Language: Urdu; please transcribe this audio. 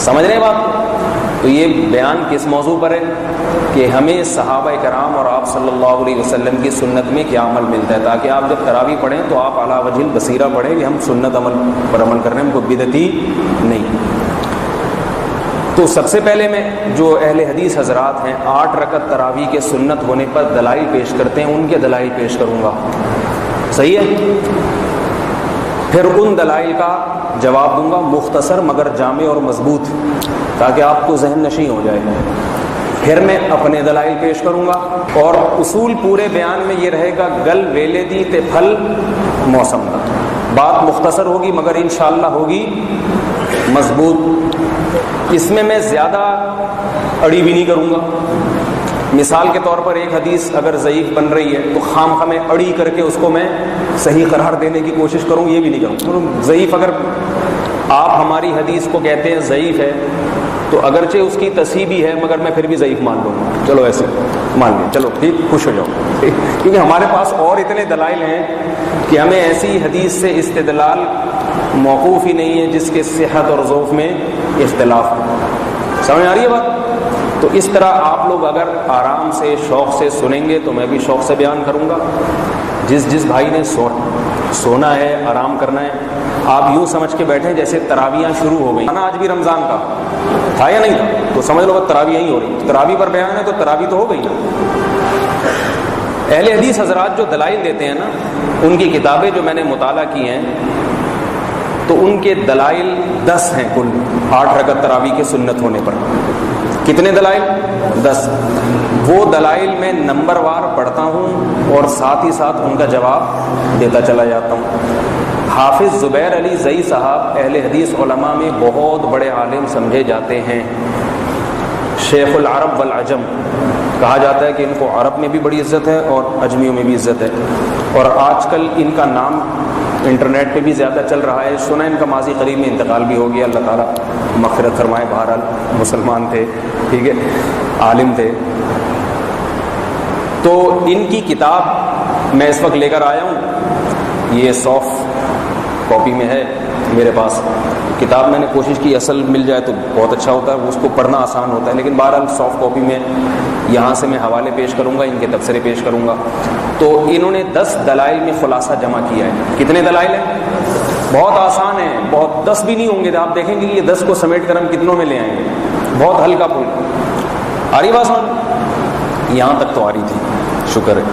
سمجھ رہے ہیں بات؟ تو یہ بیان کس موضوع پر ہے کہ ہمیں صحابہ کرام اور آپ صلی اللہ علیہ وسلم کی سنت میں کیا عمل ملتا ہے، تاکہ آپ جب تراویح پڑھیں تو آپ اعلیٰ وجہ البصیرہ پڑھیں کہ ہم سنت عمل پر عمل کر رہے ہیں، ہم کو بدعتی نہیں۔ تو سب سے پہلے میں جو اہل حدیث حضرات ہیں 8 رکعت تراویح کے سنت ہونے پر دلائل پیش کرتے ہیں، ان کے دلائل پیش کروں گا، صحیح ہے؟ پھر ان دلائل کا جواب دوں گا مختصر مگر جامع اور مضبوط، تاکہ آپ کو ذہن نشیں ہو جائے۔ پھر میں اپنے دلائل پیش کروں گا، اور اصول پورے بیان میں یہ رہے گا گل ویلے دی تے پھل موسم کا۔ بات مختصر ہوگی مگر انشاءاللہ ہوگی مضبوط۔ اس میں زیادہ اڑی بھی نہیں کروں گا۔ مثال کے طور پر ایک حدیث اگر ضعیف بن رہی ہے تو خام خواہ میں اڑی کر کے اس کو میں صحیح قرار دینے کی کوشش کروں، یہ بھی نہیں کروں۔ ضعیف اگر آپ ہماری حدیث کو کہتے ہیں ضعیف ہے تو اگرچہ اس کی تصحیح بھی ہے مگر میں پھر بھی ضعیف مان لوں گا، چلو ایسے مان لیں، چلو ٹھیک، خوش ہو جاؤ، کیونکہ ہمارے پاس اور اتنے دلائل ہیں کہ ہمیں ایسی حدیث سے استدلال موقوف ہی نہیں ہے جس کے صحت اور ضعف میں اختلاف ہو۔ سمجھ آ رہی ہے بات؟ تو اس طرح آپ لوگ اگر آرام سے شوق سے سنیں گے تو میں بھی شوق سے بیان کروں گا۔ جس بھائی نے سونا ہے، آرام کرنا ہے، آپ یوں سمجھ کے بیٹھیں جیسے تراویحاں شروع ہو گئی۔ آج بھی رمضان کا تھا یا نہیں تھا؟ تو سمجھ لو تراویح ہی ہو رہی، تراویح پر بیان ہے تو تراویح تو ہو گئی نا۔ اہل حدیث حضرات جو دلائل دیتے ہیں نا، ان کی کتابیں جو میں نے مطالعہ کی ہیں تو ان کے دلائل 10 ہیں کل 8 رکعت تراویح کے سنت ہونے پر۔ کتنے دلائل؟ 10۔ وہ دلائل میں نمبر وار پڑھتا ہوں اور ساتھ ہی ساتھ ان کا جواب دیتا چلا جاتا ہوں۔ حافظ زبیر علی زئی صاحب اہل حدیث علماء میں بہت بڑے عالم سمجھے جاتے ہیں، شیخ العرب والعجم کہا جاتا ہے کہ ان کو عرب میں بھی بڑی عزت ہے اور عجمیوں میں بھی عزت ہے، اور آج کل ان کا نام انٹرنیٹ پہ بھی زیادہ چل رہا ہے۔ سنا ان کا ماضی قریب میں انتقال بھی ہو گیا، اللہ تعالیٰ مغفرت فرمائے۔ بہرحال مسلمان تھے، ٹھیک ہے، عالم تھے۔ تو ان کی کتاب میں اس وقت لے کر آیا ہوں، یہ سافٹ کاپی میں ہے میرے پاس کتاب۔ میں نے کوشش کی اصل مل جائے تو بہت اچھا ہوتا ہے، اس کو پڑھنا آسان ہوتا ہے، لیکن بہرحال سافٹ کاپی میں یہاں سے میں حوالے پیش کروں گا، ان کے تبصرے پیش کروں گا۔ تو انہوں نے 10 دلائل میں خلاصہ جمع کیا ہے۔ کتنے دلائل ہیں؟ بہت آسان ہے، بہت 10 بھی نہیں ہوں گے، آپ دیکھیں گے کہ یہ 10 کو سمیٹ کر ہم کتنوں میں لے آئیں گے، بہت ہلکا پھول۔ آ رہی بات سمجھ؟ یہاں تک تو آ رہی تھی، شکر ہے۔